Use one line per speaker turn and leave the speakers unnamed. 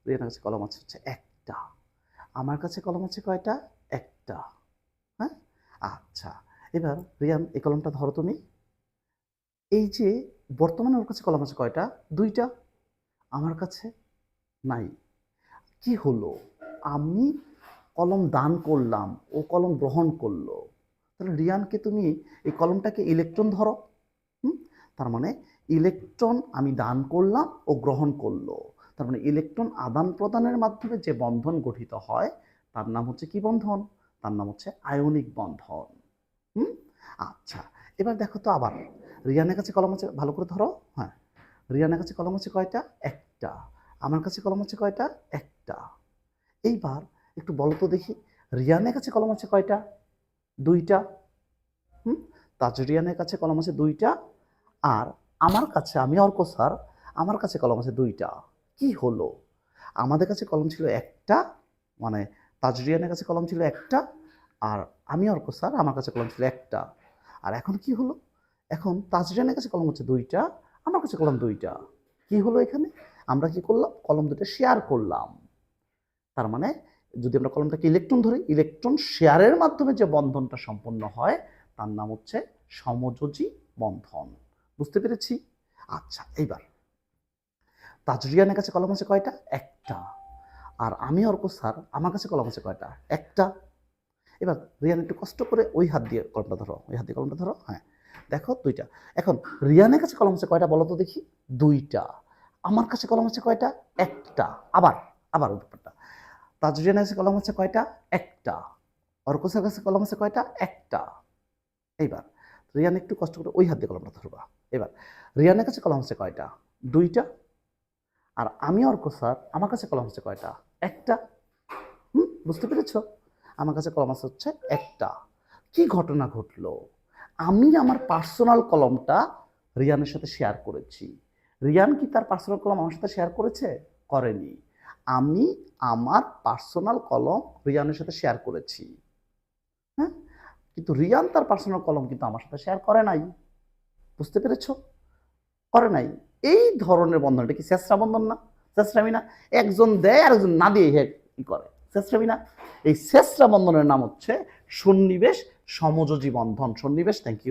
রিয়ানের কাছে কলম আছে হচ্ছে একটা, আমার কাছে কলম আছে কয়টা? একটা। হ্যাঁ, আচ্ছা, এবার রিয়ান এই কলমটা ধরো তুমি। এই যে বর্তমানে ওর কাছে কলম আছে কয়টা? দুইটা, আমার কাছে নাই। কি হলো? আমি কলম দান করলাম, ও কলম গ্রহণ করলো। তাহলে রিয়ানকে তুমি এই কলমটাকে ইলেকট্রন ধরো। তার মানে ইলেকট্রন আমি দান করলাম, ও গ্রহণ করলো। তার মানে ইলেকট্রন আদান প্রদানের মাধ্যমে যে বন্ধন গঠিত হয় তার নাম হচ্ছে কি বন্ধন? তার নাম হচ্ছে আয়নিক বন্ধন। হুম, আচ্ছা, এবার দেখো তো আবার রিয়ানের কাছে কলম আছে, ভালো করে ধরো। হ্যাঁ, রিয়ানের কাছে কলম আছে কয়টা? একটা। আমার কাছে কলম আছে কয়টা? একটা। এইবার একটু বলো তো দেখি, রিয়ানের কাছে কলম আছে কয়টা? দুইটা। হুম, তাজরিয়ানের কাছে কলম আছে দুইটা, আর আমার কাছে, আমি অর্ক স্যার, আমার কাছে কলম আছে দুইটা। কি হলো? আমাদের কাছে কলম ছিল একটা, মানে তাজরিয়ানের কাছে কলম ছিল একটা, আর আমি অর্ক স্যার, আমার কাছে কলম ছিল একটা। আর এখন কি হলো? এখন তাজরিয়ানের কাছে কলম হচ্ছে দুইটা, আমার কাছে কলম দুইটা। কি হলো এখানে? আমরা কি করলাম? কলম দুটো শেয়ার করলাম। তার মানে যদি আমরা কলমটাকে ইলেকট্রন ধরি, ইলেকট্রন শেয়ারের মাধ্যমে যে বন্ধনটা সম্পন্ন হয় তার নাম হচ্ছে সমযোজী বন্ধন। বুঝতে পেরেছি? আচ্ছা, এইবার তাজরিয়ানের কাছে কলম আছে কয়টা? একটা। আর আমি অর্ক স্যার, আমার কাছে কলম আছে কয়টা? একটা। এবার রিয়ান একটু কষ্ট করে ওই হাত দিয়ে কলমটা ধরো, ওই হাত দিয়ে কলমটা ধরো। হ্যাঁ, দেখো দুইটা। এখন রিয়ানের কাছে কলম আছে কয়টা বলো তো দেখি? দুইটা। আমার কাছে কলম আছে কয়টা? একটা। আবার আবার ওই ব্যাপারটা, তাজরিয়ানের কাছে কলম আছে কয়টা? একটা। অর্কসের কাছে কলম আছে কয়টা? একটা। এইবার রিয়ান একটু কষ্ট করে ওই হাত দিয়ে কলমটা ধরবা। এবার রিয়ানের কাছে কলম আছে কয়টা? দুইটা। আর আমি অর্ক স্যার, আমার কাছে কলম আছে কয়টা? একটা। বুঝতে পেরেছ? আমার কাছে কলম আছে হচ্ছে একটা। কি ঘটনা ঘটলো? আমি আমার পার্সোনাল কলমটা রিয়ানের সাথে শেয়ার করেছি। রিয়ান কি তার পার্সোনাল কলম আমার সাথে শেয়ার করেছে? করেনি। আমি আমার পার্সোনাল কলম রিয়ানের সাথে শেয়ার করেছি। হ্যাঁ, কিন্তু রিয়ান তার পার্সোনাল কলম কিন্তু আমার সাথে শেয়ার করে নাই। বুঝতে পেরেছো? করে নাই। এই ধরনের বন্ধন, এটা কি শেষরা বন্ধন না? শেষরামি না? একজন দেয় আর একজন না দিয়ে কি করে? শেষরামি না? এই শেষরা বন্ধনের নাম হচ্ছে সন্নিবেশ সমযোজী বন্ধন। সন্নিবেশ। Thank you.